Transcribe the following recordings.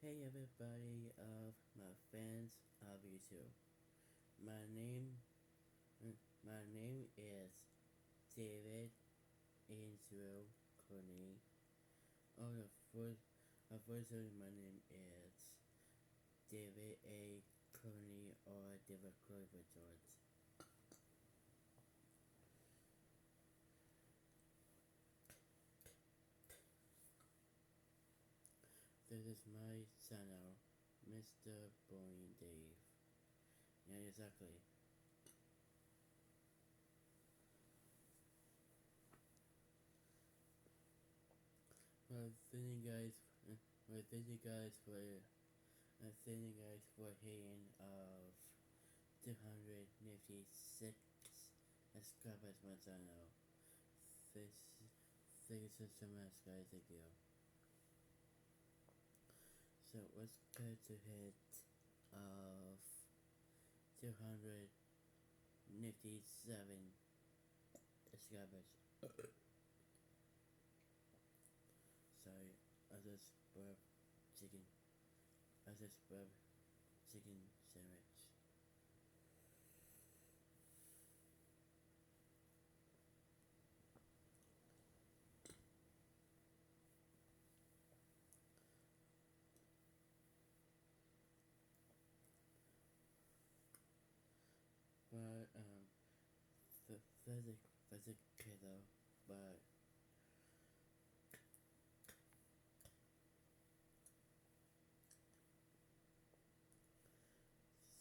Hey everybody of my fans of YouTube. My name my name is David Angel Cooney. Oh the first my name is David A. Cooney or David Clover George. This is my channel, Mr. Boring Dave. Yeah, exactly. Well, thank you guys. Thank you guys for. Thank you guys for hitting of 256 subscribers my channel. This, thank you so much, guys. Thank you. So let's go to hit of 257 subscribers. Sorry, I just burped chicken. I just burped chicken sandwich. But there's a kiddo, but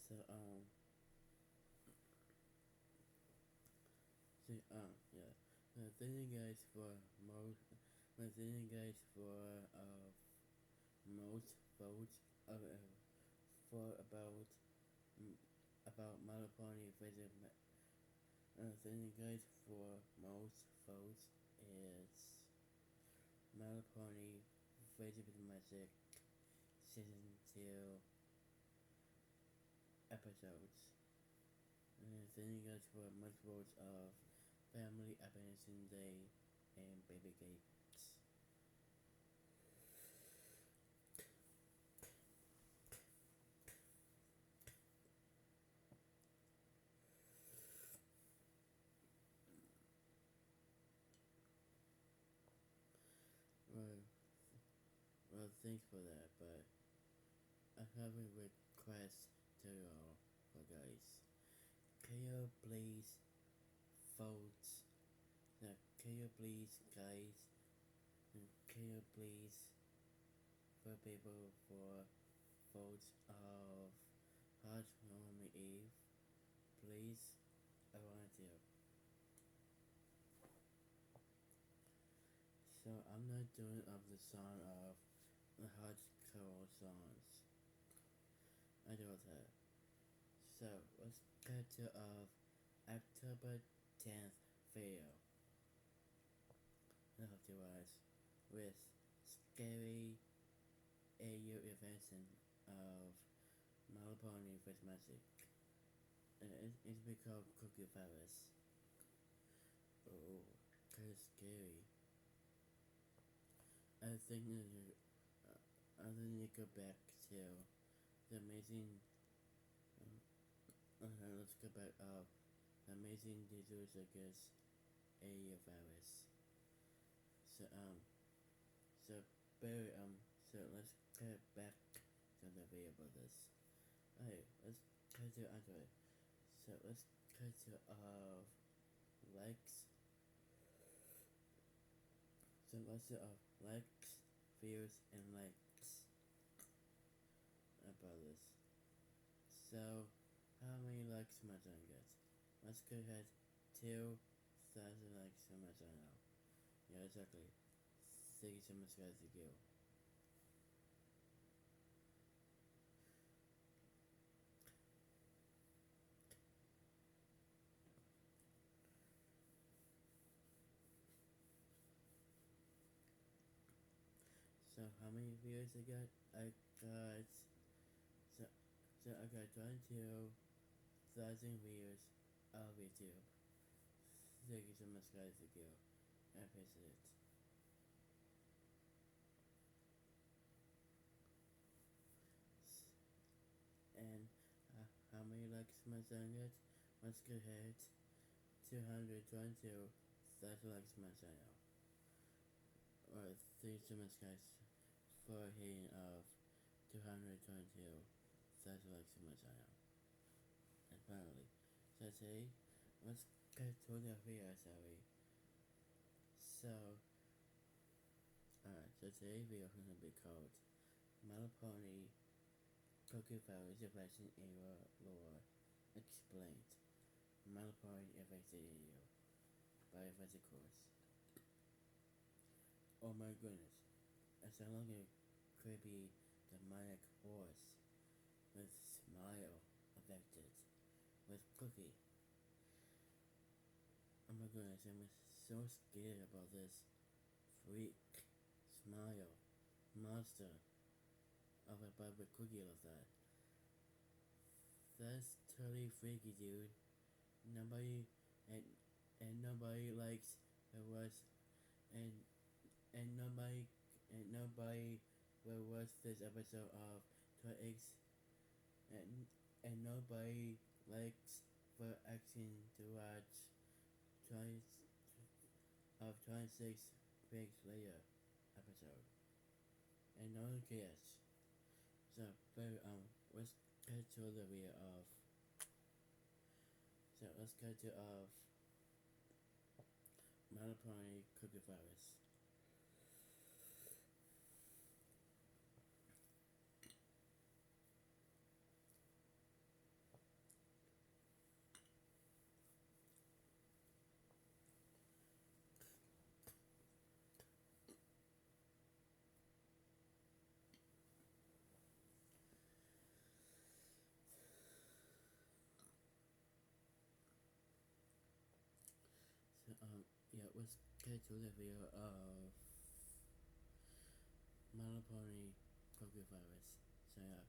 so yeah. Thank you guys for most. Thank you guys for most votes for mm, about Malaponi visit. Thank you guys for most votes is Malaponi visit magic season 2 episodes. Thank you guys for most votes of Family Apprehension Day and Baby Gates. Well, well, thanks for that, but I have a request to y'all, guys. Can you please vote? Can you please, guys? Can you please for people for votes of Hot Mommy Eve? Please, I want you. So I'm not doing of the song of the hot carol songs. I do that. So let's cut to of October 10th video. I hope you watch with scary AU invention of Malaponi with magic. It's become Cookie Virus. Oh, kinda scary. I think I think you go back to the amazing. Let's go back up. The amazing disease against AU virus. So so Barry so let's get back to the video about this. Alright, let's cut to Android. So let's cut to likes. So let's do likes, views, and likes about this. So how many likes my channel gets? Let's go ahead 2,000 likes on my channel. Yeah, exactly. Thank you so much, guys. Thank you. So how many views I got? I got so I got 22,000 views of YouTube. Thank you so much, guys. Thank you. I appreciate it. Smasanya, let's go ahead. 222 satellites Smasanya. Or 3 summons guys for a hitting of 222 satellites Smasanya. And finally, so today, let's go to the video, sorry. So, alright, so today's video is going to be called MLP Cookie Virus Affecting Era Lore Explained. MLP Affected EU by Affected Course. Oh my goodness, it sounds like a creepy demonic horse with smile affected with Cookie. Oh my goodness, I'm so scared about this freak smile monster of a Barbie Cookie like that. That's totally freaky, dude. Nobody and nobody likes the worst and nobody will watch this episode of Twix and nobody likes for action to watch twice of 26 weeks later episode. And no one cares. So let's get to the video of MLP Cookie Virus. Yeah, let's get to the video of MLP Cookie Virus. So yeah.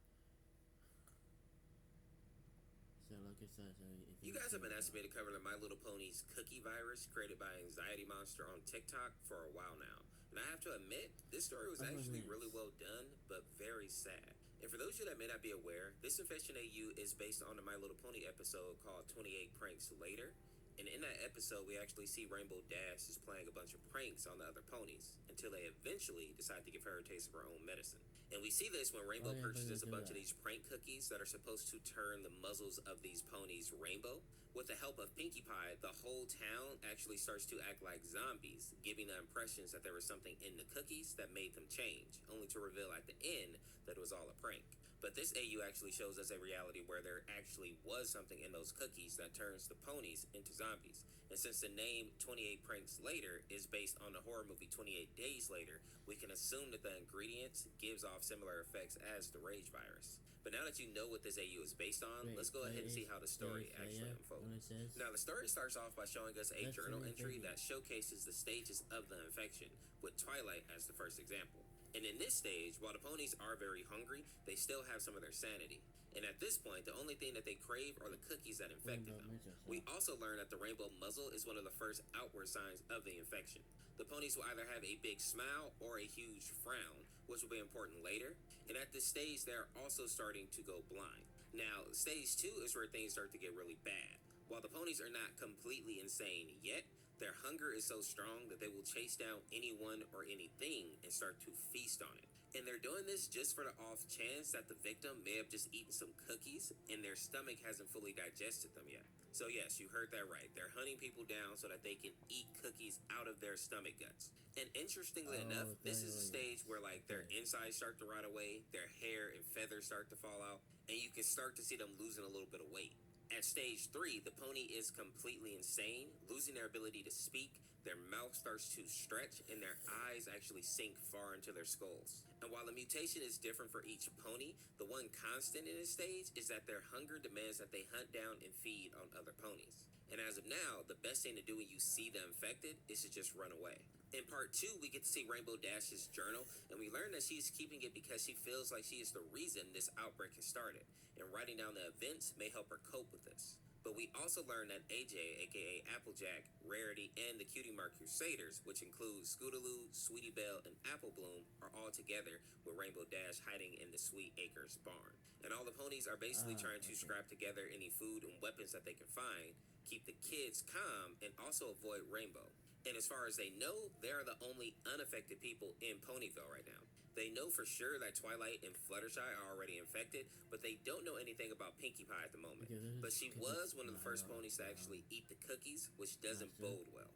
So like I said, if you guys have been asking me to cover the My Little Pony's cookie virus created by Anxiety Monster on TikTok for a while now. And I have to admit, this story was actually really well done, but very sad. And for those of you that may not be aware, this Infection AU is based on the My Little Pony episode called 28 Pranks Later. And in that episode, we actually see Rainbow Dash is playing a bunch of pranks on the other ponies until they eventually decide to give her a taste of her own medicine. And we see this when Rainbow purchases a bunch of these prank cookies that are supposed to turn the muzzles of these ponies rainbow. With the help of Pinkie Pie, the whole town actually starts to act like zombies, giving the impressions that there was something in the cookies that made them change, only to reveal at the end that it was all a prank. But this AU actually shows us a reality where there actually was something in those cookies that turns the ponies into zombies. And since the name 28 Pranks Later is based on the horror movie 28 Days Later, we can assume that the ingredients gives off similar effects as the rage virus. But now that you know what this AU is based on, let's go ahead and see how the story actually unfolds. Now, the story starts off by showing us a journal entry that showcases the stages of the infection, with Twilight as the first example. And in this stage, while the ponies are very hungry, they still have some of their sanity. And at this point, the only thing that they crave are the cookies that infected them. We also learn that the rainbow muzzle is one of the first outward signs of the infection. The ponies will either have a big smile or a huge frown, which will be important later. And at this stage, they're also starting to go blind. Now, stage 2 is where things start to get really bad. While the ponies are not completely insane yet, their hunger is so strong that they will chase down anyone or anything and start to feast on it. And they're doing this just for the off chance that the victim may have just eaten some cookies and their stomach hasn't fully digested them yet. So yes, you heard that right. They're hunting people down so that they can eat cookies out of their stomach guts. And interestingly enough, this is a stage where like their insides start to rot away, their hair and feathers start to fall out, and you can start to see them losing a little bit of weight. At stage 3, the pony is completely insane, losing their ability to speak, their mouth starts to stretch, and their eyes actually sink far into their skulls. And while the mutation is different for each pony, the one constant in this stage is that their hunger demands that they hunt down and feed on other ponies. And as of now, the best thing to do when you see the infected is to just run away. In part 2, we get to see Rainbow Dash's journal, and we learn that she's keeping it because she feels like she is the reason this outbreak has started, and writing down the events may help her cope with this. But we also learn that AJ, aka Applejack, Rarity, and the Cutie Mark Crusaders, which include Scootaloo, Sweetie Belle, and Apple Bloom, are all together with Rainbow Dash hiding in the Sweet Acres barn. And all the ponies are basically trying to scrap together any food and weapons that they can find, keep the kids calm, and also avoid Rainbow. And as far as they know, they are the only unaffected people in Ponyville right now. They know for sure that Twilight and Fluttershy are already infected, but they don't know anything about Pinkie Pie at the moment. But she was one of the first ponies to actually eat the cookies, which doesn't bode well.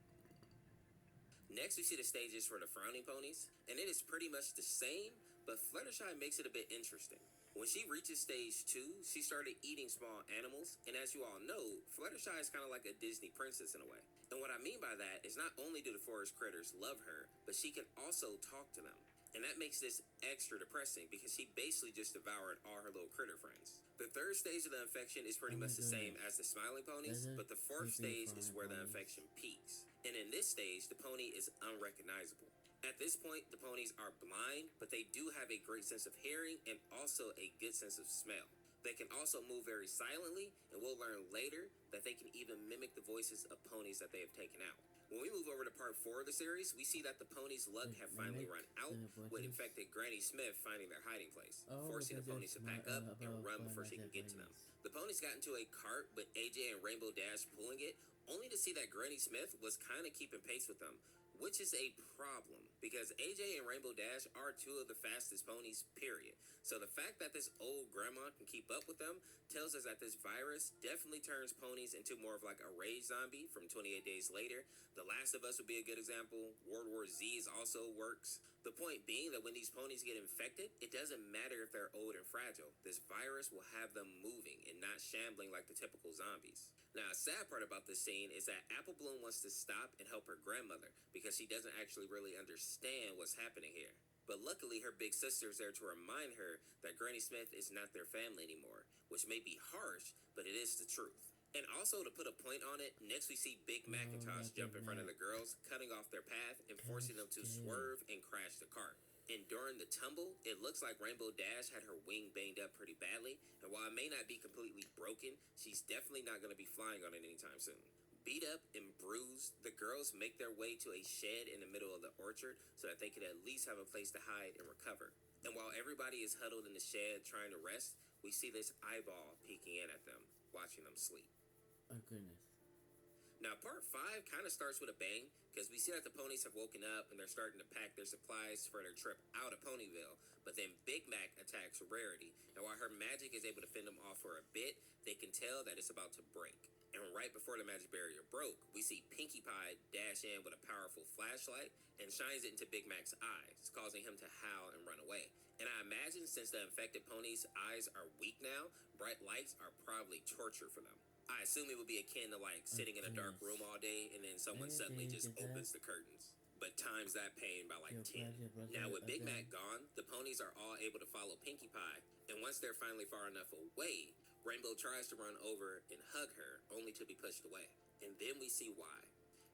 Next, we see the stages for the frowning ponies, and it is pretty much the same, but Fluttershy makes it a bit interesting. When she reaches stage 2, she started eating small animals, and as you all know, Fluttershy is kind of like a Disney princess in a way. And what I mean by that is not only do the forest critters love her, but she can also talk to them. And that makes this extra depressing because she basically just devoured all her little critter friends. The third stage of the infection is pretty much the same as the smiling ponies, but the fourth stage is where the infection peaks. And in this stage, the pony is unrecognizable. At this point, the ponies are blind, but they do have a great sense of hearing and also a good sense of smell. They can also move very silently, and we'll learn later that they can even mimic the voices of ponies that they have taken out. When we move over to part 4 of the series, we see that the ponies' luck have finally run out, with infected Granny Smith finding their hiding place, forcing the ponies to pack up and run before she can get to them. The ponies got into a cart with AJ and Rainbow Dash pulling it, only to see that Granny Smith was kind of keeping pace with them, which is a problem because AJ and Rainbow Dash are 2 of the fastest ponies, period. So the fact that this old grandma can keep up with them tells us that this virus definitely turns ponies into more of like a rage zombie from 28 Days Later. The Last of Us would be a good example. World War Z also works. The point being that when these ponies get infected, it doesn't matter if they're old and fragile. This virus will have them moving and not shambling like the typical zombies. Now, a sad part about this scene is that Apple Bloom wants to stop and help her grandmother because she doesn't actually really understand what's happening here. But luckily, her big sister is there to remind her that Granny Smith is not their family anymore, which may be harsh, but it is the truth. And also, to put a point on it, next we see Big Macintosh jump in front of the girls, cutting off their path and forcing them to swerve and crash the cart. And during the tumble, it looks like Rainbow Dash had her wing banged up pretty badly, and while it may not be completely broken, she's definitely not going to be flying on it anytime soon. Beat up and bruised, the girls make their way to a shed in the middle of the orchard so that they could at least have a place to hide and recover. And while everybody is huddled in the shed trying to rest, we see this eyeball peeking in at them, watching them sleep. Oh goodness. Now, part 5 kind of starts with a bang, because we see that the ponies have woken up and they're starting to pack their supplies for their trip out of Ponyville, but then Big Mac attacks Rarity, and while her magic is able to fend them off for a bit, they can tell that it's about to break. And right before the magic barrier broke, we see Pinkie Pie dash in with a powerful flashlight and shines it into Big Mac's eyes, causing him to howl and run away. And I imagine since the infected ponies' eyes are weak now, bright lights are probably torture for them. I assume it would be akin to like sitting in a dark room all day and then someone suddenly just opens the curtains. But times that pain by like 10. Now with Big Mac gone, the ponies are all able to follow Pinkie Pie, and once they're finally far enough away, Rainbow tries to run over and hug her, only to be pushed away. And then we see why.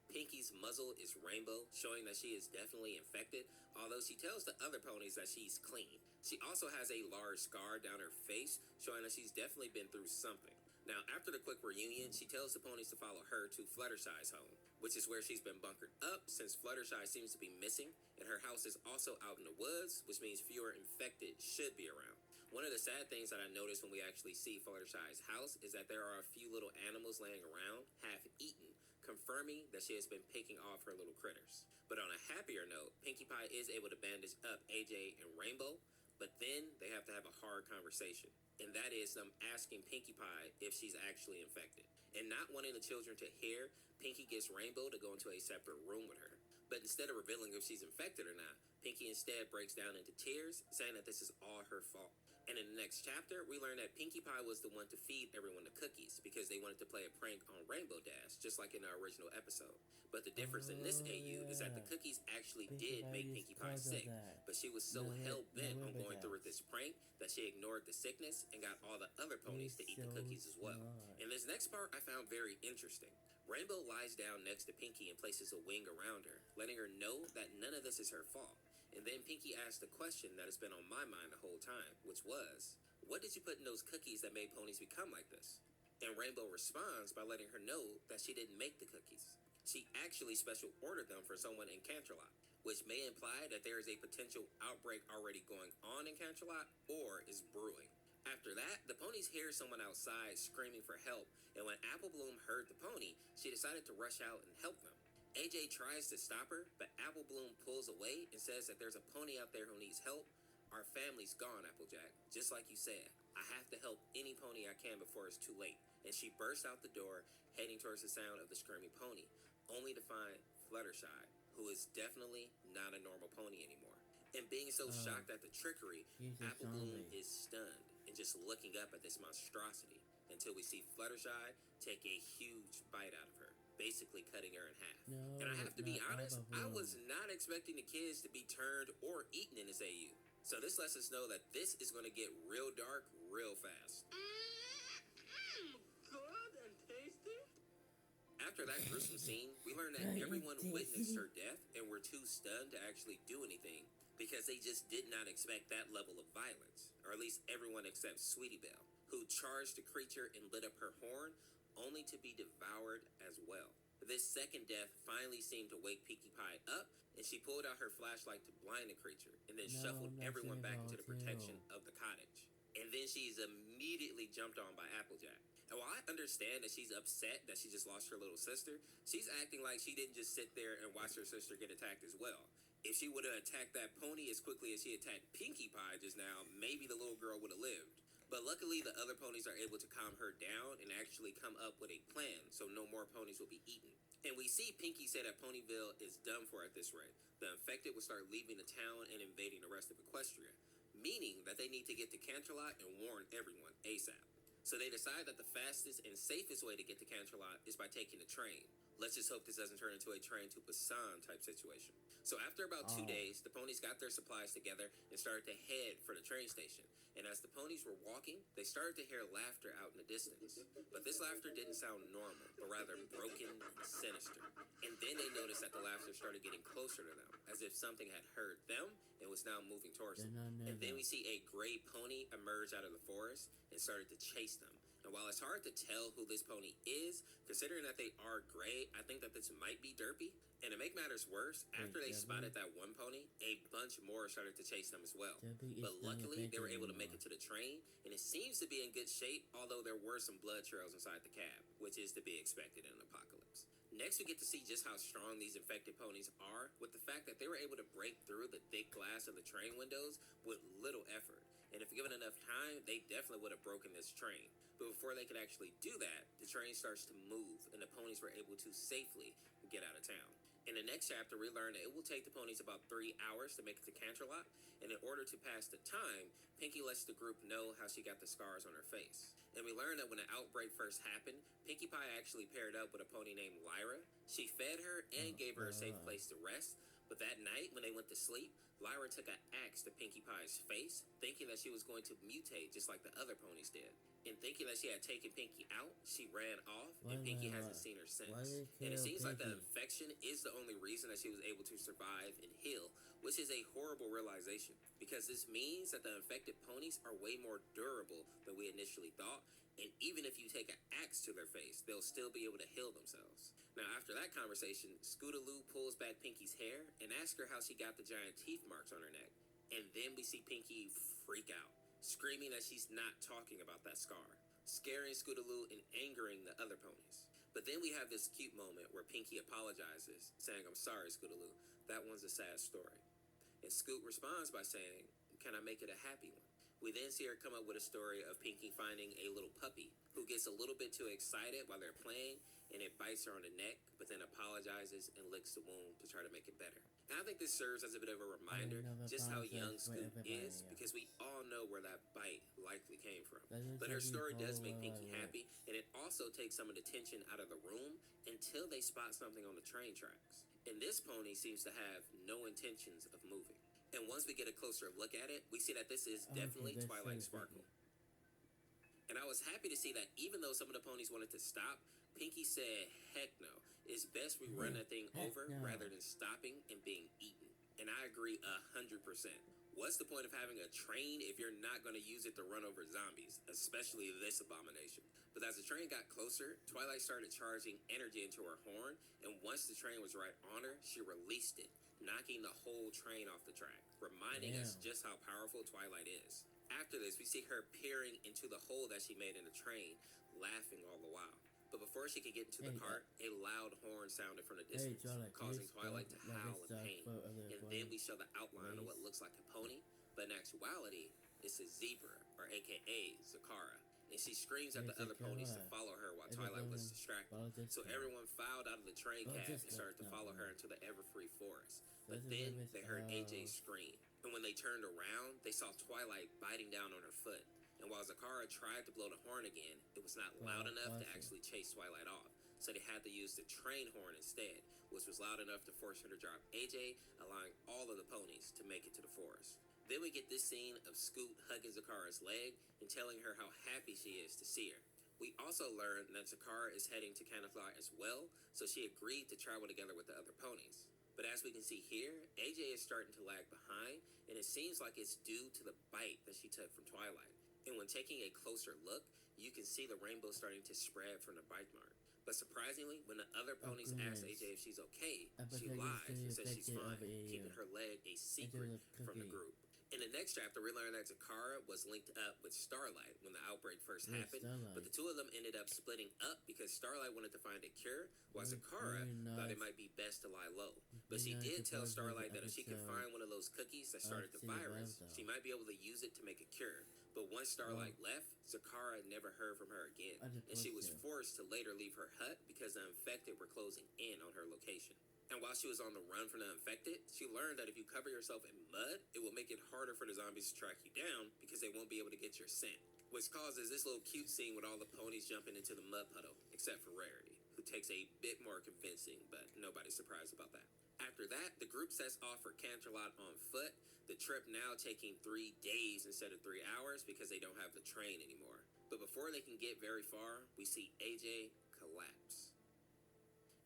Pinkie's muzzle is rainbow, showing that she is definitely infected, although she tells the other ponies that she's clean. She also has a large scar down her face, showing that she's definitely been through something. Now, after the quick reunion, she tells the ponies to follow her to Fluttershy's home, which is where she's been bunkered up since Fluttershy seems to be missing, and her house is also out in the woods, which means fewer infected should be around. One of the sad things that I noticed when we actually see Fluttershy's house is that there are a few little animals laying around, half eaten, confirming that she has been picking off her little critters. But on a happier note, Pinkie Pie is able to bandage up AJ and Rainbow, but then they have to have a hard conversation. And that is them asking Pinkie Pie if she's actually infected. And not wanting the children to hear, Pinkie gets Rainbow to go into a separate room with her. But instead of revealing if she's infected or not, Pinkie instead breaks down into tears, saying that this is all her fault. And in the next chapter, we learn that Pinkie Pie was the one to feed everyone the cookies because they wanted to play a prank on Rainbow Dash, just like in the original episode. But the difference in this AU is that the cookies actually did make Pinkie Pie sick, but she was so hell-bent on going through with this prank that she ignored the sickness and got all the other ponies to eat the cookies as well. And this next part I found very interesting. Rainbow lies down next to Pinkie and places a wing around her, letting her know that none of this is her fault. And then Pinkie asked the question that has been on my mind the whole time, which was, what did you put in those cookies that made ponies become like this? And Rainbow responds by letting her know that she didn't make the cookies. She actually special ordered them for someone in Canterlot. which may imply that there is a potential outbreak already going on in Canterlot or is brewing. After that, the ponies hear someone outside screaming for help, and when Apple Bloom heard the pony, she decided to rush out and help them. AJ tries to stop her, but Apple Bloom pulls away and says that there's a pony out there who needs help. Our family's gone, Applejack, just like you said. I have to help any pony I can before it's too late. And she bursts out the door, heading towards the sound of the screaming pony, only to find Fluttershy, who is definitely not a normal pony anymore. And being so shocked at the trickery, Apple Bloom is stunned and just looking up at this monstrosity until we see Fluttershy take a huge bite out of her, basically cutting her in half. And I have to be honest, I was not expecting the kids to be turned or eaten in this AU. So this lets us know that this is going to get real dark real fast. Good and tasty. After that gruesome scene, we learn that everyone witnessed her death and were too stunned to actually do anything because they just did not expect that level of violence, or at least everyone except Sweetie Belle, who charged the creature and lit up her horn only to be devoured as well. This second death finally seemed to wake Pinkie Pie up, and she pulled out her flashlight to blind the creature and then shuffled everyone back into the protection of the cottage. And then she's immediately jumped on by Applejack. And while I understand that she's upset that she just lost her little sister, she's acting like she didn't just sit there and watch her sister get attacked as well. If she would have attacked that pony as quickly as she attacked Pinkie Pie just now, maybe the little girl would have lived. But luckily, the other ponies are able to calm her down and actually come up with a plan so no more ponies will be eaten. And we see Pinkie say that Ponyville is done for at this rate. The infected will start leaving the town and invading the rest of Equestria, meaning that they need to get to Canterlot and warn everyone ASAP. So they decide that the fastest and safest way to get to Canterlot is by taking a train. Let's just hope this doesn't turn into a train to Busan type situation. So after about 2 days, the ponies got their supplies together and started to head for the train station. And as the ponies were walking, they started to hear laughter out in the distance. But this laughter didn't sound normal, but rather broken and sinister. And then they noticed that the laughter started getting closer to them, as if something had heard them and was now moving towards them. And then we see a gray pony emerge out of the forest and started to chase them. And while it's hard to tell who this pony is, considering that they are gray, I think that this might be Derpy. And to make matters worse, after they spotted that one pony, a bunch more started to chase them as well. But luckily, they were able to make it to the train, and it seems to be in good shape, although there were some blood trails inside the cab, which is to be expected in an apocalypse. Next, we get to see just how strong these infected ponies are, with the fact that they were able to break through the thick glass of the train windows with little effort. And if given enough time, they definitely would have broken this train. But before they could actually do that, the train starts to move, and the ponies were able to safely get out of town. In the next chapter, we learn that it will take the ponies about 3 hours to make it to Canterlot, and in order to pass the time, Pinkie lets the group know how she got the scars on her face. And we learn that when the outbreak first happened, Pinkie Pie actually paired up with a pony named Lyra. She fed her and gave her a safe place to rest, but that night, when they went to sleep, Lyra took an axe to Pinkie Pie's face, thinking that she was going to mutate just like the other ponies did. And thinking that she had taken Pinkie out, she ran off, and Pinkie hasn't seen her since. And it seems like the infection is the only reason that she was able to survive and heal, which is a horrible realization, because this means that the infected ponies are way more durable than we initially thought, and even if you take an axe to their face, they'll still be able to heal themselves. Now, after that conversation, Scootaloo pulls back Pinkie's hair and asks her how she got the giant teeth marks on her neck. And then we see Pinkie freak out, screaming that she's not talking about that scar, scaring Scootaloo and angering the other ponies. But then we have this cute moment where Pinkie apologizes, saying, "I'm sorry, Scootaloo, that one's a sad story." And Scoot responds by saying, "Can I make it a happy one?" We then see her come up with a story of Pinkie finding a little puppy who gets a little bit too excited while they're playing, and it bites her on the neck, but then apologizes and licks the wound to try to make it better. And I think this serves as a bit of a reminder just how young Scoot is, because we all know where that bite likely came from. But her story does make Pinkie happy, and it also takes some of the tension out of the room until they spot something on the train tracks. And this pony seems to have no intentions of moving. And once we get a closer look at it, we see that this is definitely Twilight Sparkle. And I was happy to see that even though some of the ponies wanted to stop, Pinkie said, "Heck no, it's best we run that thing over rather than stopping and being eaten." And I agree 100%. What's the point of having a train if you're not going to use it to run over zombies, especially this abomination? But as the train got closer, Twilight started charging energy into her horn, and once the train was right on her, she released it, knocking the whole train off the track, reminding us just how powerful Twilight is. After this, we see her peering into the hole that she made in the train, laughing all the while. But before she could get into the cart, a loud horn sounded from the distance, causing Twilight to howl in pain. And then we show the outline of what looks like a pony, but in actuality, it's a zebra, or aka Zakara. And she screams at the other ponies to follow her while Twilight was distracted. So everyone filed out of the train cab and started to follow her into the everfree forest. But then they heard AJ scream. And when they turned around, they saw Twilight biting down on her foot. And while Zakara tried to blow the horn again, it was not loud enough to actually chase Twilight off. So they had to use the train horn instead, which was loud enough to force her to drop AJ, allowing all of the ponies to make it to the forest. Then we get this scene of Scoot hugging Zakara's leg and telling her how happy she is to see her. We also learn that Zakara is heading to Canterlot as well, so she agreed to travel together with the other ponies. But as we can see here, AJ is starting to lag behind, and it seems like it's due to the bite that she took from Twilight. And when taking a closer look, you can see the rainbow starting to spread from the bite mark. But surprisingly, when the other ponies ask AJ if she's okay, she lies and says she's fine, keeping her leg a secret from the group. In the next chapter, we learn that Zakara was linked up with Starlight when the outbreak first happened, but the two of them ended up splitting up because Starlight wanted to find a cure, while Zakara thought it might be best to lie low. But she did tell Starlight that if she could find one of those cookies that started the virus, she might be able to use it to make a cure. But once Starlight left, Zakara never heard from her again, and she was forced to later leave her hut because the infected were closing in on her location. And while she was on the run from the infected, she learned that if you cover yourself in mud, it will make it harder for the zombies to track you down because they won't be able to get your scent. Which causes this little cute scene with all the ponies jumping into the mud puddle, except for Rarity, who takes a bit more convincing, but nobody's surprised about that. After that, the group sets off for Canterlot on foot, the trip now taking 3 days instead of 3 hours because they don't have the train anymore. But before they can get very far, we see AJ collapse.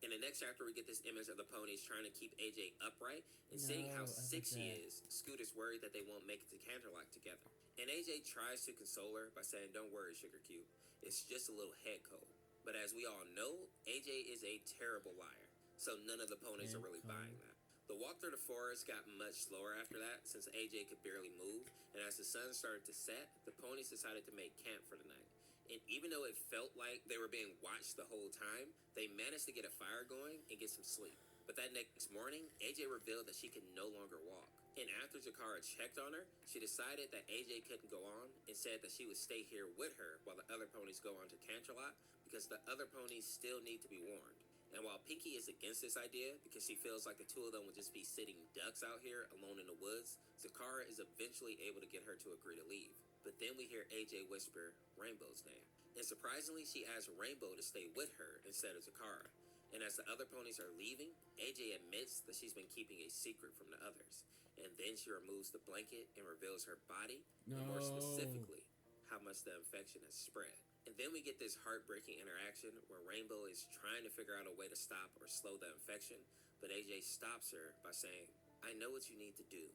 In the next chapter, we get this image of the ponies trying to keep AJ upright, and seeing how sick she is, Scoot is worried that they won't make it to Canterlot together. And AJ tries to console her by saying, "Don't worry, Sugar Cube, it's just a little head cold." But as we all know, AJ is a terrible liar, so none of the ponies are really buying that. The walk through the forest got much slower after that, since AJ could barely move, and as the sun started to set, the ponies decided to make camp for the night. And even though it felt like they were being watched the whole time, they managed to get a fire going and get some sleep. But that next morning, AJ revealed that she could no longer walk. And after Zakara checked on her, she decided that AJ couldn't go on and said that she would stay here with her while the other ponies go on to Canterlot because the other ponies still need to be warned. And while Pinkie is against this idea because she feels like the two of them would just be sitting ducks out here alone in the woods, Zakara is eventually able to get her to agree to leave. But then we hear AJ whisper Rainbow's name. And surprisingly, she asks Rainbow to stay with her instead of Zakara. And as the other ponies are leaving, AJ admits that she's been keeping a secret from the others. And then she removes the blanket and reveals her body, and more specifically, how much the infection has spread. And then we get this heartbreaking interaction where Rainbow is trying to figure out a way to stop or slow the infection, but AJ stops her by saying, "I know what you need to do.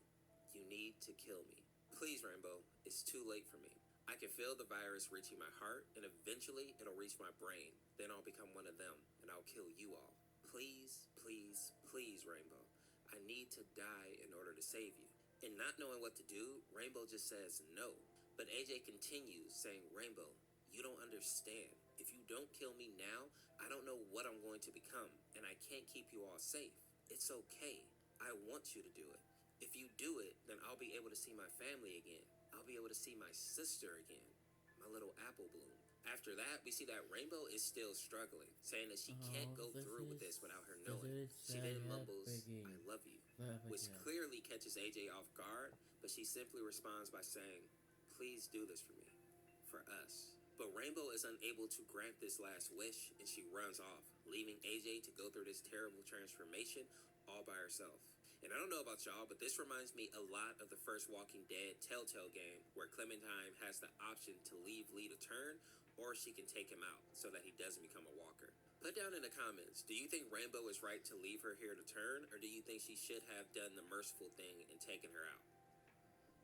You need to kill me. Please, Rainbow, it's too late for me. I can feel the virus reaching my heart, and eventually it'll reach my brain. Then I'll become one of them, and I'll kill you all. Please, please, please, Rainbow. I need to die in order to save you." And not knowing what to do, Rainbow just says no. But AJ continues, saying, "Rainbow, you don't understand. If you don't kill me now, I don't know what I'm going to become, and I can't keep you all safe. It's okay. I want you to do it. If you do it, then I'll be able to see my family again. I'll be able to see my sister again, my little apple bloom." After that, we see that Rainbow is still struggling, saying that she can't go through with this without her knowing. She then mumbles, "I love you," which clearly catches AJ off guard, but she simply responds by saying, "Please do this for me, for us." But Rainbow is unable to grant this last wish, and she runs off, leaving AJ to go through this terrible transformation all by herself. And I don't know about y'all, but this reminds me a lot of the first Walking Dead Telltale game, where Clementine has the option to leave Lee to turn, or she can take him out so that he doesn't become a walker. Put down in the comments, do you think Rainbow is right to leave her here to turn, or do you think she should have done the merciful thing and taken her out?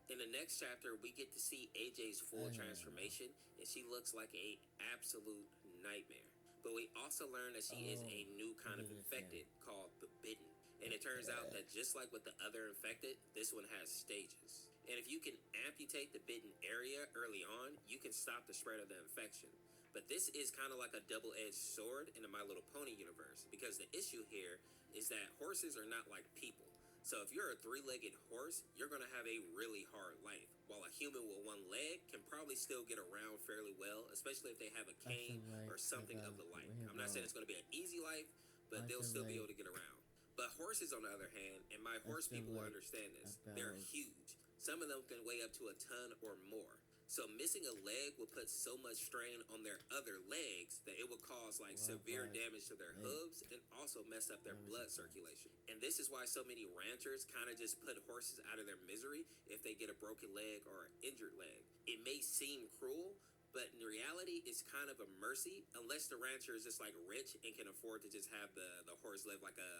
In the next chapter, we get to see AJ's full transformation, and she looks like an absolute nightmare. But we also learn that she is a new kind of infected called the Bitten. And it turns out that just like with the other infected, this one has stages. And if you can amputate the bitten area early on, you can stop the spread of the infection. But this is kind of like a double-edged sword in the My Little Pony universe, because the issue here is that horses are not like people. So if you're a three-legged horse, you're going to have a really hard life, while a human with one leg can probably still get around fairly well, especially if they have a cane or something of the like. I'm not saying it's going to be an easy life, but they'll still be able to get around. But horses, on the other hand, and my horse people will understand this, they're huge. Some of them can weigh up to a ton or more. So missing a leg will put so much strain on their other legs that it will cause like severe damage to their hooves and also mess up their blood circulation. And this is why so many ranchers kind of just put horses out of their misery if they get a broken leg or an injured leg. It may seem cruel, but in reality, it's kind of a mercy unless the rancher is just like rich and can afford to just have the horse live like a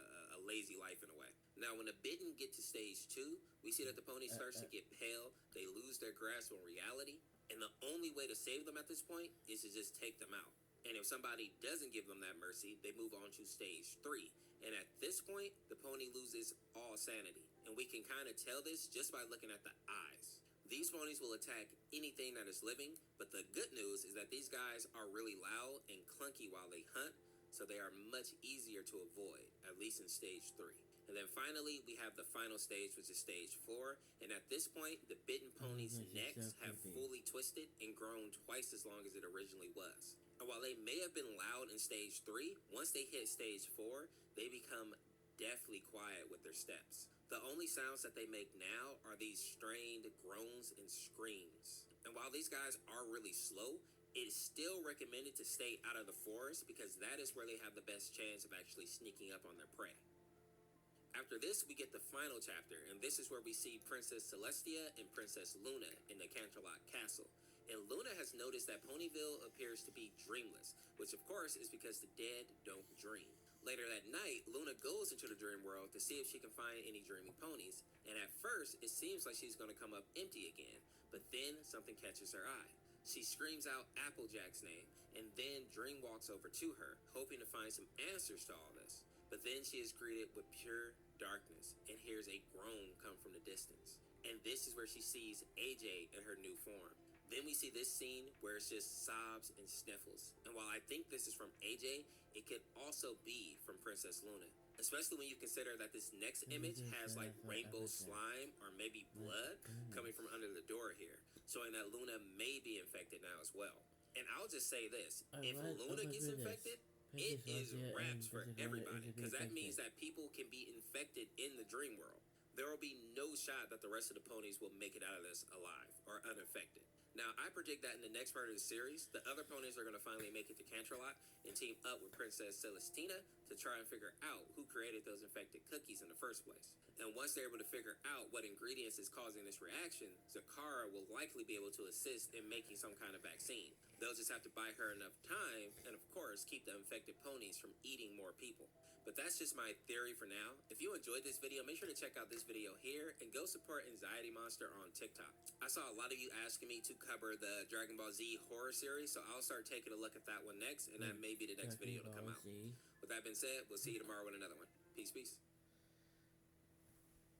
lazy life in a way. Now, when the bitten get to stage 2, we see that the pony starts to get pale, they lose their grasp on reality, and the only way to save them at this point is to just take them out. And if somebody doesn't give them that mercy, they move on to stage 3. And at this point, the pony loses all sanity. And we can kind of tell this just by looking at the eyes. These ponies will attack anything that is living, but the good news is that these guys are really loud and clunky while they hunt, so they are much easier to avoid, at least in stage 3. And then finally, we have the final stage, which is stage 4, and at this point, the bitten ponies' necks have fully twisted and grown twice as long as it originally was. And while they may have been loud in stage 3, once they hit stage 4, they become deathly quiet with their steps. The only sounds that they make now are these strained groans and screams. And while these guys are really slow, it is still recommended to stay out of the forest because that is where they have the best chance of actually sneaking up on their prey. After this, we get the final chapter, and this is where we see Princess Celestia and Princess Luna in the Canterlot Castle. And Luna has noticed that Ponyville appears to be dreamless, which of course is because the dead don't dream. Later that night, Luna goes into the dream world to see if she can find any dreaming ponies, and at first, it seems like she's going to come up empty again, but then something catches her eye. She screams out Applejack's name, and then Dream walks over to her, hoping to find some answers to all this. But then she is greeted with pure darkness, and hears a groan come from the distance. And this is where she sees AJ in her new form. Then we see this scene where it's just sobs and sniffles. And while I think this is from AJ, it could also be from Princess Luna. Especially when you consider that this next image has like rainbow slime or maybe blood coming from under the door here, showing that Luna may be infected now as well. And I'll just say this, if Luna gets infected, it is wraps for everybody, because that means that people can be infected in the dream world. There will be no shot that the rest of the ponies will make it out of this alive or unaffected. Now, I predict that in the next part of the series, the other ponies are going to finally make it to Canterlot and team up with Princess Celestina to try and figure out who created those infected cookies in the first place. And once they're able to figure out what ingredients is causing this reaction, Zakara will likely be able to assist in making some kind of vaccine. They'll just have to buy her enough time and, of course, keep the infected ponies from eating more people. But that's just my theory for now. If you enjoyed this video, make sure to check out this video here and go support Anxiety Monster on TikTok. I saw a lot of you asking me to cover the Dragon Ball Z horror series, so I'll start taking a look at that one next, and that may be the next video to come out. With that being said, we'll see you tomorrow with another one. Peace, peace.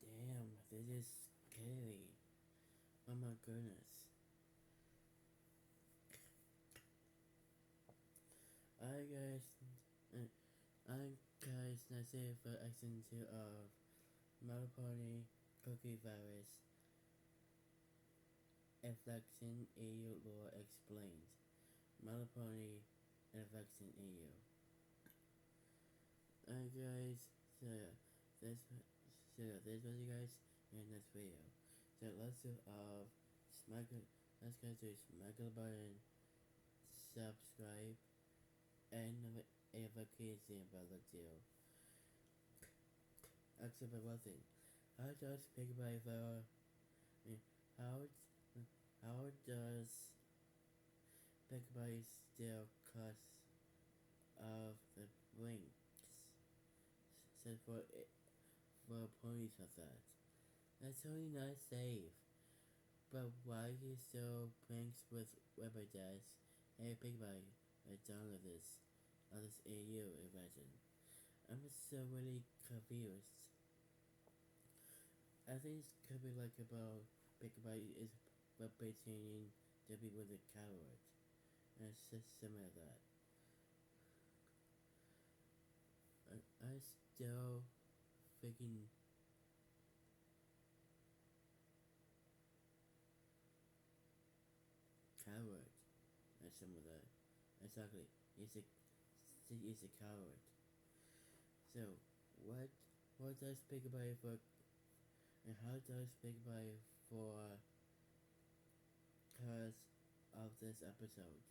Damn, this is scary. Oh my goodness. Alright guys, that's it for Season 2 of Melpony Cookie Virus Infection EU Lore Explained. Melpony Infection EU. Alright guys, so this was you guys in this video. So let's go to smack the button, subscribe, and notification bell too. Except for one thing, how does Pinkie still cause of the blinks? So for ponies of that, that's totally not safe. But why he still pranks with Rubber Dash and Pinkie are done with this on this EU invention? I'm so really confused. I think it could be like about Pinkie is representing the people with the coward. And it's just similar to that. I still thinking coward and similar to that. Exactly. He's a coward. So what does Pinkie for and how does Pinkie for because of this episode?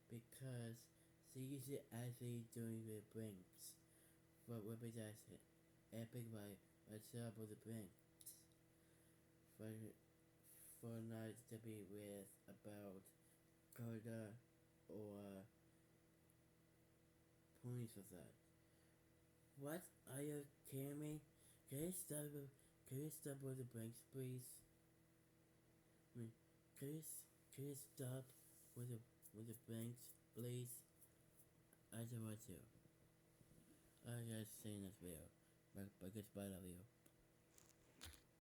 Because she is actually doing the brinks for representation and Pinkie a terrible the brinks for not to be with about Carter or ponies with that. What are you kidding me? Can you stop with the brinks, please? I mean, can you stop with the brinks, please? I don't want to. I just saying this video, but goodbye, love you.